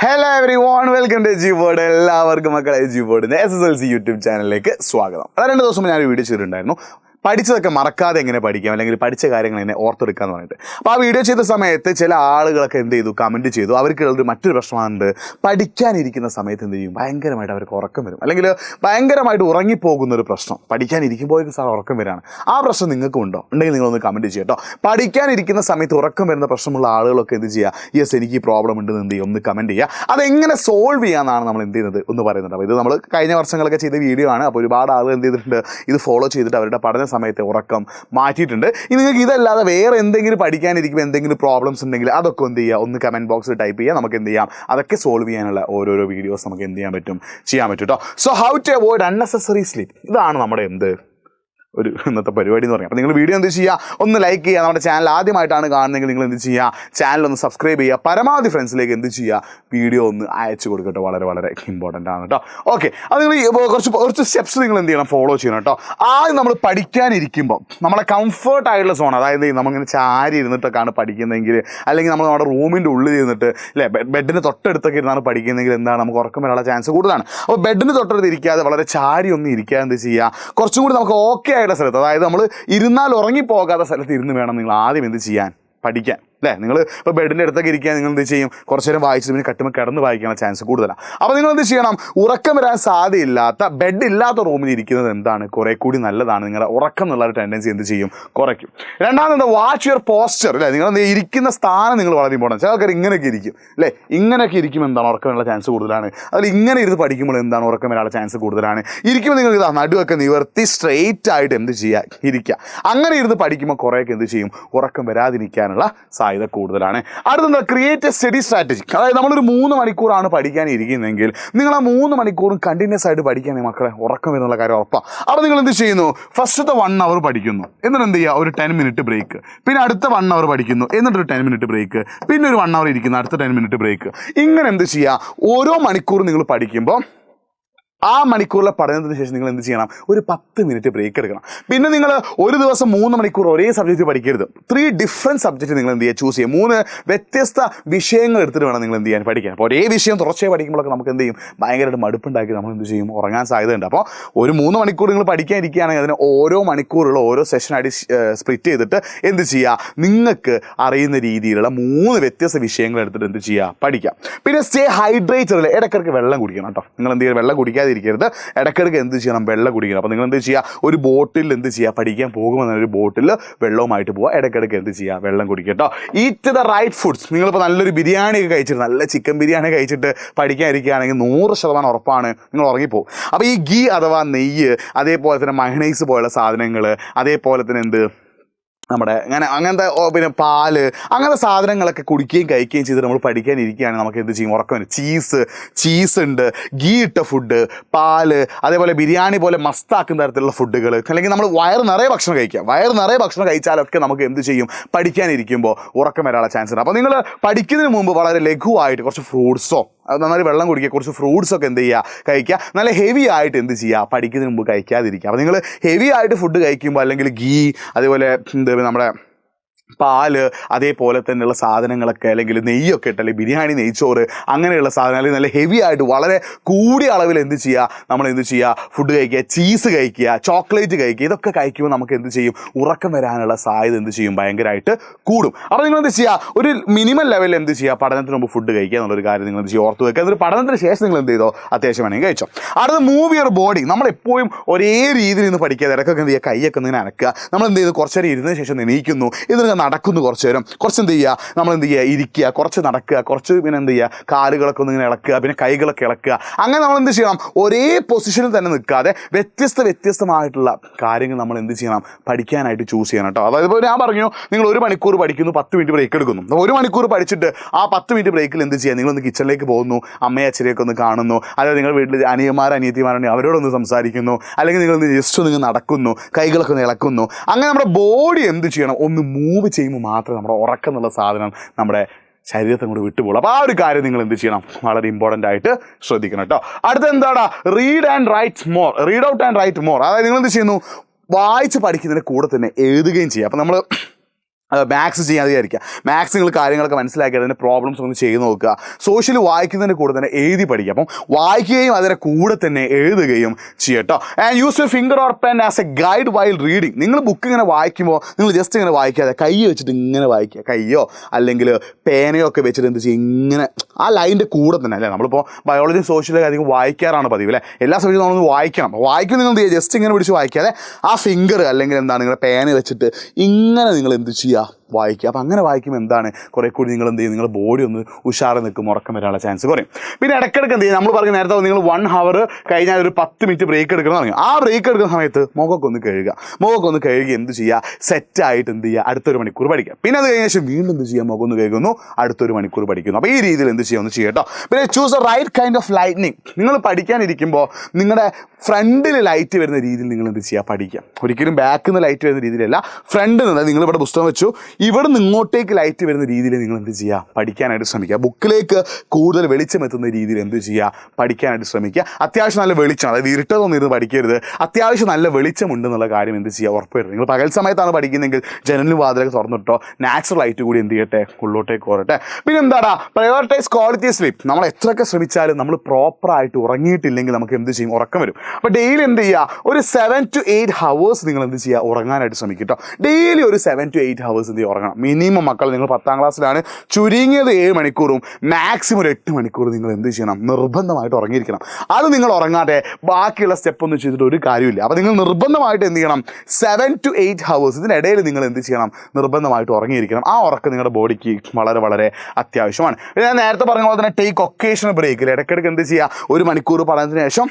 Hello everyone, welcome to AG board. എല്ലാവർക്കും മക്കളെ AG ബോർഡിൻ്റെ SSLC യൂട്യൂബ് ചാനലിലേക്ക് സ്വാഗതം. അത് 2 ദിവസം ഞാൻ വീഡിയോ ചെയ്തിട്ടുണ്ടായിരുന്നു, പഠിച്ചതൊക്കെ മറക്കാതെ എങ്ങനെ പഠിക്കാം, അല്ലെങ്കിൽ പഠിച്ച കാര്യങ്ങൾ എന്നെ ഓർത്തെടുക്കാന്ന് പറഞ്ഞിട്ട്. അപ്പോൾ ആ വീഡിയോ ചെയ്ത സമയത്ത് ചില ആളുകളൊക്കെ എന്ത് ചെയ്തു, കമൻറ്റ് ചെയ്തു. അവർക്കുള്ളൊരു മറ്റൊരു പ്രശ്നമാണ്, പഠിക്കാനിരിക്കുന്ന സമയത്ത് എന്ത് ചെയ്യും, ഭയങ്കരമായിട്ട് അവർക്ക് ഉറക്കം വരും, അല്ലെങ്കിൽ ഭയങ്കരമായിട്ട് ഉറങ്ങിപ്പോകുന്നൊരു പ്രശ്നം. പഠിക്കാനിരിക്കുമ്പോഴേക്കും സാർ ഉറക്കം വരാണ്. ആ പ്രശ്നം നിങ്ങൾക്കും ഉണ്ടോ? ഉണ്ടെങ്കിൽ നിങ്ങളൊന്ന് കമൻറ്റ് ചെയ്യുക കേട്ടോ. പഠിക്കാനിരിക്കുന്ന സമയത്ത് ഉറക്കം വരുന്ന പ്രശ്നമുള്ള ആളുകളൊക്കെ എന്ത് ചെയ്യുക, യെസ് എനിക്ക് ഈ പ്രോബ്ലം ഉണ്ടെന്ന് എന്ത് ചെയ്യും, ഒന്ന് കമൻറ്റ് ചെയ്യുക. അതെങ്ങനെ സോൾവ് ചെയ്യാമെന്നാണ് നമ്മൾ എന്ത് ചെയ്യുന്നത് ഒന്ന് പറയുന്നുണ്ട്. അപ്പോൾ ഇത് നമ്മൾ കഴിഞ്ഞ വർഷങ്ങളൊക്കെ ചെയ്ത വീഡിയോ ആണ്. അപ്പോൾ ഒരുപാട് ആളുകൾ എന്ത് ചെയ്തിട്ടുണ്ട്, ഇത് ഫോളോ ചെയ്തിട്ട് അവരുടെ പഠന സമയത്തെ ഉറക്കം മാറ്റിയിട്ടുണ്ട്. ഇനി നിങ്ങൾക്ക് ഇതല്ലാതെ വേറെ എന്തെങ്കിലും പഠിക്കാനിരിക്കുമ്പോൾ എന്തെങ്കിലും പ്രോബ്ലംസ് ഉണ്ടെങ്കിൽ അതൊക്കെ എന്ത് ചെയ്യുക, ഒന്ന് കമൻറ്റ് ബോക്സിൽ ടൈപ്പ് ചെയ്യുക. നമുക്ക് എന്ത് ചെയ്യാം, അതൊക്കെ സോൾവ് ചെയ്യാനുള്ള ഓരോരോ വീഡിയോസ് നമുക്ക് എന്ത് ചെയ്യാൻ പറ്റും കേട്ടോ. So how to avoid unnecessary sleep, ഇതാണ് നമ്മുടെ ഒരു ഇന്നത്തെ പരിപാടി എന്ന് പറയാം. അപ്പോൾ നിങ്ങൾ വീഡിയോ എന്ത് ചെയ്യുക, ഒന്ന് ലൈക്ക് ചെയ്യുക. നമ്മുടെ ചാനൽ ആദ്യമായിട്ടാണ് കാണുന്നതെങ്കിൽ നിങ്ങൾ എന്ത് ചെയ്യുക, ചാനൽ ഒന്ന് സബ്സ്ക്രൈബ് ചെയ്യുക. പരമാവധി ഫ്രണ്ട്സിലേക്ക് എന്ത് ചെയ്യുക, വീഡിയോ ഒന്ന് അയച്ചു കൊടുക്കട്ടോ. വളരെ വളരെ ഇമ്പോർട്ടൻ്റ് ആണ് കേട്ടോ. ഓക്കെ, അത് നിങ്ങൾ കുറച്ച് സ്റ്റെപ്സ് നിങ്ങൾ എന്ത് ചെയ്യണം, ഫോളോ ചെയ്യണം കേട്ടോ. ആദ്യം നമ്മൾ പഠിക്കാനിരിക്കുമ്പോൾ നമ്മളെ കംഫർട്ട് ആയിട്ടുള്ള സോൺ, അതായത് നമ്മളിങ്ങനെ ചാരി ഇരുന്നിട്ടൊക്കെയാണ് പഠിക്കുന്നതെങ്കിൽ, അല്ലെങ്കിൽ നമ്മൾ നമ്മുടെ റൂമിൻ്റെ ഉള്ളിൽ ഇരുന്നിട്ട് അല്ലേ ബെഡിന് തൊട്ടടുത്തൊക്കെ ഇരുന്നാണ് പഠിക്കുന്നതെങ്കിൽ എന്താണ്, നമുക്ക് ഉറക്കം വരാനുള്ള ചാൻസ് കൂടുതലാണ്. അപ്പോൾ ബെഡിന് തൊട്ടടുത്ത് ഇരിക്കാതെ വളരെ ചാരി ഒന്നും ഇരിക്കാതെ എന്ത് ചെയ്യുക, കുറച്ചും കൂടി നമുക്ക് ഓക്കെ ആയിട്ടുള്ള സ്ഥലത്ത്, അതായത് നമ്മൾ ഇരുന്നാൽ ഉറങ്ങിപ്പോകാത്ത സ്ഥലത്ത് ഇരുന്ന് വേണം നിങ്ങൾ ആദ്യം എന്ത് ചെയ്യാൻ, പഠിക്കാൻ അല്ലേ. നിങ്ങൾ ഇപ്പോൾ ബെഡിൻ്റെ അടുത്തൊക്കെ ഇരിക്കാൻ നിങ്ങൾ എന്ത് ചെയ്യും, കുറച്ച് നേരം വായിച്ചിട്ട് പിന്നെ കട്ടുമ്പോൾ കിടന്ന് വായിക്കാനുള്ള ചാൻസ് കൂടുതലാണ്. അപ്പോൾ നിങ്ങൾ എന്ത് ചെയ്യണം, ഉറക്കം വരാൻ സാധ്യതയില്ലാത്ത ബെഡ് ഇല്ലാത്ത റൂമിൽ ഇരിക്കുന്നത് എന്താണ് കുറേ കൂടി നല്ലതാണ്. നിങ്ങളുടെ ഉറക്കം എന്നുള്ള ഒരു ടെൻഡൻസി എന്ത് ചെയ്യും, കുറയ്ക്കും. രണ്ടാമത് വാച്ച് യുവർ പോസ്ചർ അല്ലേ. നിങ്ങൾ ഇരിക്കുന്ന സ്ഥാനം നിങ്ങൾ വളരെ ഇമ്പോർട്ടൻറ്റ്. ചില ആൾക്കാർ ഇങ്ങനെയൊക്കെ ഇരിക്കും അല്ലേ, ഇങ്ങനെയൊക്കെ ഇരിക്കുമ്പോൾ എന്താണ് ഉറക്കം വരാനുള്ള ചാൻസ് കൂടുതലാണ്. അതിൽ ഇങ്ങനെ ഇരുന്ന് പഠിക്കുമ്പോൾ എന്താണ് ഉറക്കം വരാനുള്ള ചാൻസ് കൂടുതലാണ്. ഇരിക്കുമ്പോൾ നിങ്ങൾ ഇതാ നടുവൊക്കെ നിവർത്തി സ്ട്രെയിറ്റ് ആയിട്ട് എന്ത് ചെയ്യുക, ഇരിക്കുക. അങ്ങനെ ഇരുന്ന് പഠിക്കുമ്പോൾ കുറേയൊക്കെ എന്ത് ചെയ്യും, ഉറക്കം വരാതിരിക്കാനുള്ള സാധ്യത കൂടുതലാണ്. അടുത്ത ക്രിയേറ്റ് എ സ്റ്റഡി സ്ട്രാറ്റജി, അതായത് നമ്മളൊരു 3 മണിക്കൂറാണ് പഠിക്കാൻ ഇരിക്കുന്നതെങ്കിൽ നിങ്ങൾ ആ 3 മണിക്കൂറും കണ്ടിന്യൂസ് ആയിട്ട് പഠിക്കുകയാണെങ്കിൽ മക്കളെ ഉറക്കം വരുന്നുള്ള കാര്യം ഉറപ്പാണ്. അപ്പോൾ നിങ്ങൾ എന്ത് ചെയ്യുന്നു, ഫസ്റ്റത്തെ 1 അവർ പഠിക്കുന്നു, എന്നിട്ട് എന്ത് ചെയ്യുക, ഒരു 10 മിനിറ്റ് ബ്രേക്ക്. പിന്നെ അടുത്ത 1 അവർ പഠിക്കുന്നു, എന്നിട്ടൊരു 10 മിനിറ്റ് ബ്രേക്ക്. പിന്നെ ഒരു 1 അവർ ഇരിക്കുന്നു, അടുത്ത 10 മിനിറ്റ് ബ്രേക്ക്. ഇങ്ങനെ എന്ത് ചെയ്യുക, ഓരോ മണിക്കൂർ നിങ്ങൾ പഠിക്കുമ്പോൾ ആ മണിക്കൂറിലെ പഠനത്തിന് ശേഷം നിങ്ങൾ എന്ത് ചെയ്യണം, ഒരു 10 മിനിറ്റ് ബ്രേക്ക് എടുക്കണം. പിന്നെ നിങ്ങൾ ഒരു ദിവസം 3 മണിക്കൂർ ഒരേ സബ്ജക്റ്റ് പഠിക്കരുത്. 3 ഡിഫറെൻറ്റ് സബ്ജക്റ്റ് നിങ്ങൾ എന്ത് ചെയ്യുക, ചൂസ് ചെയ്യുക. 3 വ്യത്യസ്ത വിഷയങ്ങൾ എടുത്തിട്ട് വേണം നിങ്ങൾ എന്ത് ചെയ്യാൻ, പഠിക്കാൻ. അപ്പോൾ ഒരേ വിഷയം തുടർച്ചയായി പഠിക്കുമ്പോഴൊക്കെ നമുക്ക് എന്ത് ചെയ്യും, ഭയങ്കരമായിട്ട് മടുപ്പുണ്ടാക്കി നമ്മൾ എന്ത് ചെയ്യും, ഉറങ്ങാൻ സാധ്യതയുണ്ട്. അപ്പോൾ ഒരു 3 മണിക്കൂർ നിങ്ങൾ പഠിക്കാനിരിക്കുകയാണെങ്കിൽ അതിന് ഓരോ മണിക്കൂറുള്ള ഓരോ സെഷനായിട്ട് സ്പ്ലിറ്റ് ചെയ്തിട്ട് എന്ത് ചെയ്യുക, നിങ്ങൾക്ക് അറിയുന്ന രീതിയിലുള്ള 3 വ്യത്യസ്ത വിഷയങ്ങൾ എടുത്തിട്ട് എന്ത് ചെയ്യുക, പഠിക്കാം. പിന്നെ സ്റ്റേ ഹൈഡ്രേറ്റഡ്, ഇടയ്ക്കിടയ്ക്ക് വെള്ളം കുടിക്കണം കേട്ടോ. നിങ്ങൾ എന്ത് ചെയ്യുക, വെള്ളം കുടിക്കാതിരിക്കരുത്, ഇടയ്ക്കിടയ്ക്ക് എന്ത് ചെയ്യണം, വെള്ളം കുടിക്കണം. അപ്പോൾ നിങ്ങൾ എന്ത് ചെയ്യുക, ഒരു ബോട്ടിൽ എന്ത് ചെയ്യുക, പഠിക്കാൻ പോകുമ്പോൾ ഒരു ബോട്ടിൽ വെള്ളവുമായിട്ട് പോവുക, ഇടയ്ക്കിടയ്ക്ക് എന്ത് ചെയ്യുക, വെള്ളം കുടിക്കുക കേട്ടോ. Eat the right foods. നിങ്ങളിപ്പോൾ നല്ലൊരു ബിരിയാണിയൊക്കെ കഴിച്ചിട്ട്, നല്ല ചിക്കൻ ബിരിയാണി കഴിച്ചിട്ട് പഠിക്കാനിരിക്കുകയാണെങ്കിൽ 100% ഉറപ്പാണ് നിങ്ങൾ ഉറങ്ങിപ്പോകും. അപ്പോൾ ഈ ഗീ അഥവാ നെയ്യ്, അതേപോലെ തന്നെ മയണൈസ് പോലുള്ള സാധനങ്ങൾ, അതേപോലെ തന്നെ നമ്മുടെ അങ്ങനത്തെ പിന്നെ പാല്, അങ്ങനത്തെ സാധനങ്ങളൊക്കെ കുടിക്കുകയും കഴിക്കുകയും ചെയ്തിട്ട് നമ്മൾ പഠിക്കാനിരിക്കുകയാണെങ്കിൽ നമുക്ക് എന്ത് ചെയ്യും, ഉറക്കം വരും. ചീസ് ഉണ്ട്, ഗീ ഇട്ട ഫുഡ്, പാല്, അതേപോലെ ബിരിയാണി പോലെ മസ്താക്കുന്ന തരത്തിലുള്ള ഫുഡുകൾ, അല്ലെങ്കിൽ നമ്മൾ വയറ് നിറയെ ഭക്ഷണം കഴിക്കുക. വയറ് നിറയെ ഭക്ഷണം കഴിച്ചാലൊക്കെ നമുക്ക് എന്ത് ചെയ്യും, പഠിക്കാനിരിക്കുമ്പോൾ ഉറക്കം വരാനുള്ള ചാൻസ് ഉണ്ട്. അപ്പോൾ നിങ്ങൾ പഠിക്കുന്നതിന് മുമ്പ് വളരെ ലഘുവായിട്ട് കുറച്ച് ഫ്രൂട്ട്സോ, നന്നായി വെള്ളം കുടിക്കുക, കുറച്ച് ഫ്രൂട്ട്സൊക്കെ എന്ത് ചെയ്യുക, കഴിക്കുക. നല്ല ഹെവി ആയിട്ട് എന്ത് ചെയ്യുക, പഠിക്കുന്നതിന് മുമ്പ് കഴിക്കാതിരിക്കുക. അപ്പോൾ നിങ്ങൾ ഹെവി ആയിട്ട് ഫുഡ് കഴിക്കുമ്പോൾ, അല്ലെങ്കിൽ ഗീ, അതേപോലെ നമ്മുടെ പാല്, അതേപോലെ തന്നെയുള്ള സാധനങ്ങളൊക്കെ, അല്ലെങ്കിൽ നെയ്യൊക്കെ ഇട്ട്, അല്ലെങ്കിൽ ബിരിയാണി, നെയ്ച്ചോറ്, അങ്ങനെയുള്ള സാധനങ്ങൾ, അല്ലെങ്കിൽ നല്ല ഹെവി ആയിട്ട് വളരെ കൂടിയ അളവിൽ എന്ത് ചെയ്യുക, നമ്മൾ എന്ത് ചെയ്യുക, ഫുഡ് കഴിക്കുക, ചീസ് കഴിക്കുക, ചോക്ലേറ്റ് കഴിക്കുക. ഇതൊക്കെ കഴിക്കുമ്പോൾ നമുക്ക് എന്ത് ചെയ്യും, ഉറക്കം വരാനുള്ള സാധ്യത എന്ത് ചെയ്യും, ഭയങ്കരമായിട്ട് കൂടും. അപ്പോൾ നിങ്ങൾ എന്ത് ചെയ്യുക, ഒരു മിനിമം ലെവലിൽ എന്ത് ചെയ്യുക, പഠനത്തിന് മുമ്പ് ഫുഡ് കഴിക്കുക എന്നുള്ളൊരു കാര്യം നിങ്ങൾ എന്ത് ചെയ്യുക, ഓർത്ത് വെക്കുക. എന്നിട്ട് പഠനത്തിന് ശേഷം നിങ്ങൾ എന്ത് ചെയ്തോ, അത്യാവശ്യം വേണമെങ്കിൽ കഴിച്ചോ. അടുത്ത മൂവ് യുവർ ബോഡി. നമ്മളെപ്പോഴും ഒരേ രീതിയിൽ നിന്ന് പഠിക്കാതെ ഇടയ്ക്കൊക്കെ എന്ത് ചെയ്യുക, കൈയൊക്കെ ഇങ്ങനെ അനക്കുക. നമ്മൾ എന്ത് ചെയ്തു, കുറച്ച് നേരം ഇരുന്നതിന് ശേഷം എണീക്കുന്നു, ഇതിന് നടക്കുന്നു, കുറച്ച് നേരം കുറച്ച് എന്ത് ചെയ്യുക, നമ്മൾ എന്ത് ചെയ്യുക, ഇരിക്കുക, കുറച്ച് നടക്കുക, കുറച്ച് പിന്നെ എന്ത് ചെയ്യുക, കാലുകളൊക്കെ ഒന്ന് ഇങ്ങനെ ഇളക്കുക, പിന്നെ കൈകളൊക്കെ ഇളക്കുക. അങ്ങനെ നമ്മൾ എന്ത് ചെയ്യണം, ഒരേ പൊസിഷനിൽ തന്നെ നിൽക്കാതെ വ്യത്യസ്തമായിട്ടുള്ള കാര്യങ്ങൾ നമ്മൾ എന്ത് ചെയ്യണം, പഠിക്കാനായിട്ട് ചൂസ് ചെയ്യണം കേട്ടോ. അതായത് ഇപ്പോൾ ഞാൻ പറഞ്ഞു, നിങ്ങൾ 1 മണിക്കൂർ പഠിക്കുന്നു, 10 മിനിറ്റ് ബ്രേക്ക് എടുക്കുന്നു. 1 മണിക്കൂർ പഠിച്ചിട്ട് ആ 10 മിനിറ്റ് ബ്രേക്കിൽ എന്ത് ചെയ്യുക, നിങ്ങളൊന്ന് കിച്ചണിലേക്ക് പോകുന്നു, അമ്മയെ അച്ഛനെയൊക്കെ ഒന്ന് കാണുന്നു, അതായത് നിങ്ങൾ വീട്ടിൽ അനിയത്തിമാരുണ്ടെങ്കിൽ അവരോടൊന്ന് സംസാരിക്കുന്നു, അല്ലെങ്കിൽ നിങ്ങൾ ജസ്റ്റ് നിങ്ങൾ നടക്കുന്നു, കൈകളൊക്കെ ഒന്ന് ഇളക്കുന്നു. അങ്ങനെ നമ്മുടെ ബോഡി എന്ത് ചെയ്യണം, ഒന്ന് മൂവ് ചെയ്യുമ്പോൾ മാത്രമേ നമ്മുടെ ഉറക്കം എന്നുള്ള സാധനം നമ്മുടെ ശരീരത്തെ കൂടെ വിട്ടുപോകും. അപ്പോൾ ആ ഒരു കാര്യം നിങ്ങൾ എന്ത് ചെയ്യണം, വളരെ ഇമ്പോർട്ടൻ്റ് ആയിട്ട് ശ്രദ്ധിക്കണം കേട്ടോ. അടുത്ത എന്താണ്, read out and write more. അതായത് നിങ്ങൾ എന്ത് ചെയ്യുന്നു, വായിച്ച് പഠിക്കുന്നതിൻ്റെ കൂടെ തന്നെ എഴുതുകയും ചെയ്യുക. അപ്പോൾ നമ്മൾ മാത്സ് ചെയ്യാതിരിക്കുക. മാത്സ് നിങ്ങൾ കാര്യങ്ങളൊക്കെ മനസ്സിലാക്കി അതിൻ്റെ പ്രോബ്ലംസ് ഒന്ന് ചെയ്ത് നോക്കുക. സോഷ്യൽ വായിക്കുന്നതിൻ്റെ കൂടെ തന്നെ എഴുതി പഠിക്കുക. അപ്പം വായിക്കുകയും അതിൻ്റെ കൂടെ തന്നെ എഴുതുകയും ചെയ്യട്ടോ. And use your finger or pen as a guide while reading. നിങ്ങൾ ബുക്ക് ഇങ്ങനെ വായിക്കുമ്പോൾ നിങ്ങൾ ജസ്റ്റ് ഇങ്ങനെ വായിക്കാതെ കൈ വെച്ചിട്ട് ഇങ്ങനെ വായിക്കുക. കയ്യോ അല്ലെങ്കിൽ പേനയോ ഒക്കെ വെച്ചിട്ട് എന്ത് ചെയ്യും, ഇങ്ങനെ ആ ലൈൻ്റെ കൂടെ തന്നെ അല്ലേ. നമ്മളിപ്പോൾ ബയോളജി സോഷ്യലൊക്കെ അധികം വായിക്കാറാണ് പതിവ് അല്ലേ. എല്ലാ സമയത്തും നമ്മളൊന്ന് വായിക്കണം. വായിക്കും നിങ്ങൾ എന്ത് ചെയ്യുക, ജസ്റ്റ് ഇങ്ങനെ പിടിച്ച് വായിക്കാതെ ആ ഫിംഗർ അല്ലെങ്കിൽ എന്താണ് നിങ്ങളുടെ പേന വെച്ചിട്ട് ഇങ്ങനെ നിങ്ങൾ എന്ത് ചെയ്യുക, വായിക്കുക. അപ്പോൾ അങ്ങനെ വായിക്കുമ്പോൾ എന്താണ് കുറേ കൂടി നിങ്ങൾ എന്ത് ചെയ്യും, നിങ്ങളുടെ ബോഡി ഒന്ന് ഉഷാറ് നിൽക്കും, ഉറക്കം വരാനുള്ള ചാൻസ് കുറയും. പിന്നെ ഇടയ്ക്കിടയ്ക്ക് എന്ത് ചെയ്യും, നമ്മൾ പറഞ്ഞ നേരത്തെ നിങ്ങൾ 1 hour കഴിഞ്ഞാൽ ഒരു 10 minute ബ്രേക്ക് എടുക്കണം തുടങ്ങി. ആ ബ്രേക്ക് എടുക്കുന്ന സമയത്ത് മുഖമൊക്കെ ഒന്ന് കഴുകി എന്ത് ചെയ്യുക, സെറ്റായിട്ട് എന്ത് ചെയ്യുക, അടുത്തൊരു മണിക്കൂർ പഠിക്കുക. പിന്നെ അത് കഴിഞ്ഞ ശേഷം വീണ്ടും എന്ത് ചെയ്യുക, മുഖം ഒന്ന് കഴുകുന്നു, അടുത്തൊരു മണിക്കൂർ പഠിക്കുന്നു. അപ്പോൾ ഈ രീതിയിൽ എന്ത് ചെയ്യുക, ഒന്ന് ചെയ്യട്ടോ. പിന്നെ choose a right kind of lightning. നിങ്ങൾ പഠിക്കാനിരിക്കുമ്പോൾ നിങ്ങളുടെ ഫ്രണ്ടിൽ ലൈറ്റ് വരുന്ന രീതിയിൽ നിങ്ങൾ എന്ത് ചെയ്യുക, പഠിക്കുക. ഒരിക്കലും ബാക്കിൽ നിന്ന് ലൈറ്റ് വരുന്ന രീതിയിലല്ല, ഫ്രണ്ടിൽ നിന്ന്. നിങ്ങളിവിടെ പുസ്തകം വെച്ചു, ഇവിടെ നിന്ന് ഇങ്ങോട്ടേക്ക് ലൈറ്റ് വരുന്ന രീതിയിൽ നിങ്ങൾ എന്ത് ചെയ്യുക, പഠിക്കാനായിട്ട് ശ്രമിക്കുക. ബുക്കിലേക്ക് കൂടുതൽ വെളിച്ചം എത്തുന്ന രീതിയിൽ എന്ത് ചെയ്യുക, പഠിക്കാനായിട്ട് ശ്രമിക്കുക. അത്യാവശ്യം നല്ല വെളിച്ചം, അതായത് ഇരുട്ടതൊന്നും ഇരുന്ന് പഠിക്കരുത്. അത്യാവശ്യം നല്ല വെളിച്ചമുണ്ടെന്നുള്ള കാര്യം എന്ത് ചെയ്യുക, ഉറപ്പുവരുന്നത്. നിങ്ങൾ പകൽ സമയത്താണ് പഠിക്കുന്നതെങ്കിൽ ജനലും വാതിലൊക്കെ തുറന്നിട്ടോ, നാച്ചുറൽ ലൈറ്റ് കൂടി എന്ത് ചെയ്യട്ടെ, ഉള്ളോട്ടേക്ക് പോരട്ടെ. പിന്നെ എന്താടാ, പ്രയോറിറ്റൈസ് ക്വാളിറ്റി സ്ലീപ്പ്. നമ്മൾ എത്രയൊക്കെ ശ്രമിച്ചാലും നമ്മൾ പ്രോപ്പറായിട്ട് ഉറങ്ങിയിട്ടില്ലെങ്കിൽ നമുക്ക് എന്ത് ചെയ്യും, ഉറക്കം വരും. അപ്പോൾ ഡെയിലി എന്ത് ചെയ്യുക, ഒരു 7 to 8 hours നിങ്ങൾ എന്ത് ചെയ്യുക, ഉറങ്ങാനായിട്ട് ശ്രമിക്കുക കേട്ടോ. ഡെയിലി ഒരു 7 to 8 hours എന്ത് ചെയ്യുക, ഉറങ്ങണം. മിനിമം മക്കൾ നിങ്ങൾ 10ാം ക്ലാസ്സിലാണ്, ചുരുങ്ങിയത് 7 മണിക്കൂറും മാക്സിമം ഒരു 8 മണിക്കൂർ നിങ്ങൾ എന്ത് ചെയ്യണം, നിർബന്ധമായിട്ട് ഉറങ്ങിയിരിക്കണം. അത് നിങ്ങൾ ഉറങ്ങാതെ ബാക്കിയുള്ള സ്റ്റെപ്പ് ഒന്നും ചെയ്തിട്ട് ഒരു കാര്യമില്ല. അപ്പോൾ നിങ്ങൾ നിർബന്ധമായിട്ട് എന്ത് ചെയ്യണം, 7 to 8 hours ഇതിനിടയിൽ നിങ്ങൾ എന്ത് ചെയ്യണം, നിർബന്ധമായിട്ട് ഉറങ്ങിയിരിക്കണം. ആ ഉറക്കം നിങ്ങളുടെ ബോഡിക്ക് വളരെ വളരെ അത്യാവശ്യമാണ്. ഞാൻ നേരത്തെ പറഞ്ഞ പോലെ തന്നെ ടേക്ക് ഒക്കേഷണൽ ബ്രേക്കിൽ ഇടയ്ക്കിടയ്ക്ക് എന്ത് ചെയ്യുക, 1 മണിക്കൂർ പറഞ്ഞതിന് ശേഷം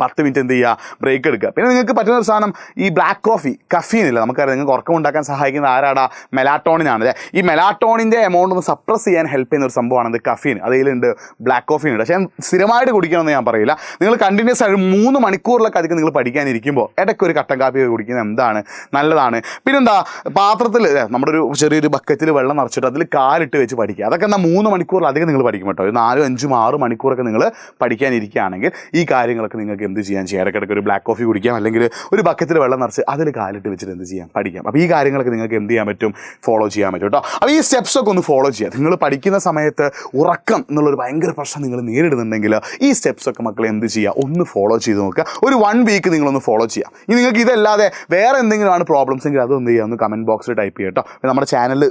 10 minute എന്ത് ചെയ്യുക, ബ്രേക്ക് എടുക്കുക. പിന്നെ നിങ്ങൾക്ക് പറ്റുന്ന ഒരു സാധനം ഈ ബ്ലാക്ക് കോഫി, കഫീൻ ഇല്ല, നമുക്കറിയാം നിങ്ങൾക്ക് ഉറക്കം ഉണ്ടാക്കാൻ സഹായിക്കുന്ന ആരാടാ, മെലാറ്റോണിനാണ് അല്ലേ. ഈ മെലാറ്റോണിൻ്റെ എമൗണ്ട് ഒന്ന് സപ്രസ് ചെയ്യാൻ ഹെൽപ്പ് ചെയ്യുന്ന ഒരു സംഭവമാണ് കഫീൻ. അതിലുണ്ട്, ബ്ലാക്ക് കോഫീൻ ഉണ്ട്. പക്ഷേ സ്ഥിരമായിട്ട് കുടിക്കണമെന്ന് ഞാൻ പറയില്ല. നിങ്ങൾ കണ്ടിന്യൂസ് ആയിട്ട് 3 മണിക്കൂറിലൊക്കെ അധികം നിങ്ങൾ പഠിക്കാനിരിക്കുമ്പോൾ ഇടയ്ക്ക് ഒരു കട്ടൻ കാപ്പി കുടിക്കുന്നത് എന്താണ്, നല്ലതാണ്. പിന്നെന്താ, പാത്രത്തിൽ നമ്മുടെ ഒരു ചെറിയൊരു ബക്കറ്റിൽ വെള്ളം നിറച്ചിട്ട് അതിൽ കാലിട്ട് വെച്ച് പഠിക്കുക. അതൊക്കെ എന്നാൽ 3 മണിക്കൂറിലധികം നിങ്ങൾ പഠിക്കും കേട്ടോ. ഒരു 4, 5, 6 മണിക്കൂറൊക്കെ നിങ്ങൾ പഠിക്കാനിരിക്കുകയാണെങ്കിൽ ഈ കാര്യങ്ങളൊക്കെ നിങ്ങൾക്ക് എന്ത് ചെയ്യാൻ ഇടയ്ക്കിടയ്ക്ക് ഒരു ബ്ലാക്ക് കോഫി കുടിക്കാം, അല്ലെങ്കിൽ ഒരു ബക്കറ്റിൽ വെള്ളം നിറച്ച് അതിൽ കാലിട്ട് വെച്ചിട്ട് എന്ത് ചെയ്യാം, പഠിക്കാം. അപ്പോൾ ഈ കാര്യങ്ങളൊക്കെ നിങ്ങൾക്ക് എന്ത് ചെയ്യാൻ പറ്റും, ഫോളോ ചെയ്യാൻ പറ്റും കേട്ടോ. അപ്പോൾ ഈ സ്റ്റെപ്സൊക്കെ ഒന്ന് ഫോളോ ചെയ്യുക. നിങ്ങൾ പഠിക്കുന്ന സമയത്ത് ഉറക്കം എന്നുള്ളൊരു ഭയങ്കര പ്രശ്നം നിങ്ങൾ നേരിടുന്നുണ്ടെങ്കിൽ ഈ സ്റ്റെപ്സൊക്കെ മക്കളെ എന്ത് ചെയ്യുക, ഒന്ന് ഫോളോ ചെയ്ത് നോക്കുക. ഒരു 1 week നിങ്ങളൊന്ന് ഫോളോ ചെയ്യുക. ഇനി നിങ്ങൾക്ക് ഇതല്ലാതെ വേറെ എന്തെങ്കിലുമാണ് പ്രോബ്ലംസ് എങ്കിൽ അതൊന്ന് ചെയ്യുക, ഒന്ന് കമൻറ്റ് ബോക്സിൽ ടൈപ്പ് ചെയ്യുക കേട്ടോ. നമ്മുടെ ചാനലിൽ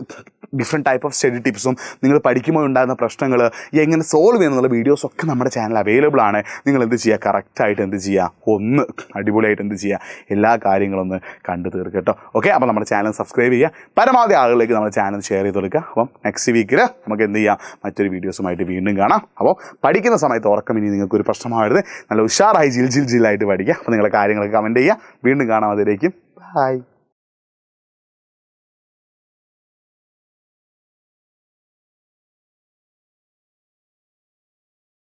ഡിഫറെൻറ്റ് ടൈപ്പ് ഓഫ് സ്റ്റഡി ടിപ്സും നിങ്ങൾ പഠിക്കുമ്പോൾ ഉണ്ടാകുന്ന പ്രശ്നങ്ങൾ എങ്ങനെ സോൾവ് ചെയ്യുന്നുള്ള വീഡിയോസൊക്കെ നമ്മുടെ ചാനൽ അവൈലബിൾ ആണ്. നിങ്ങൾ എന്ത് ചെയ്യുക, കറക്റ്റായിട്ട് എന്ത് ചെയ്യുക, ഒന്ന് അടിപൊളിയായിട്ട് എന്ത് ചെയ്യുക, എല്ലാ കാര്യങ്ങളൊന്ന് കണ്ടു തീർക്കുക കേട്ടോ. ഓക്കെ, അപ്പോൾ നമ്മുടെ ചാനൽ സബ്സ്ക്രൈബ് ചെയ്യുക, പരമാവധി ആളുകളിലേക്ക് നമ്മുടെ ചാനൽ ഷെയർ ചെയ്ത് കൊടുക്കുക. അപ്പം നെക്സ്റ്റ് വീക്കിൽ നമുക്ക് എന്ത് ചെയ്യാം, മറ്റൊരു വീഡിയോസുമായിട്ട് വീണ്ടും കാണാം. അപ്പോൾ പഠിക്കുന്ന സമയത്ത് ഉറക്കം ഇനി നിങ്ങൾക്കൊരു പ്രശ്നമാവരുത്, നല്ല ഉഷാറായി ജില്ലായിട്ട് പഠിക്കുക. അപ്പോൾ നിങ്ങളുടെ കാര്യങ്ങളൊക്കെ കമൻറ്റ് ചെയ്യുക. വീണ്ടും കാണാം, അതിലേക്കും ബൈ.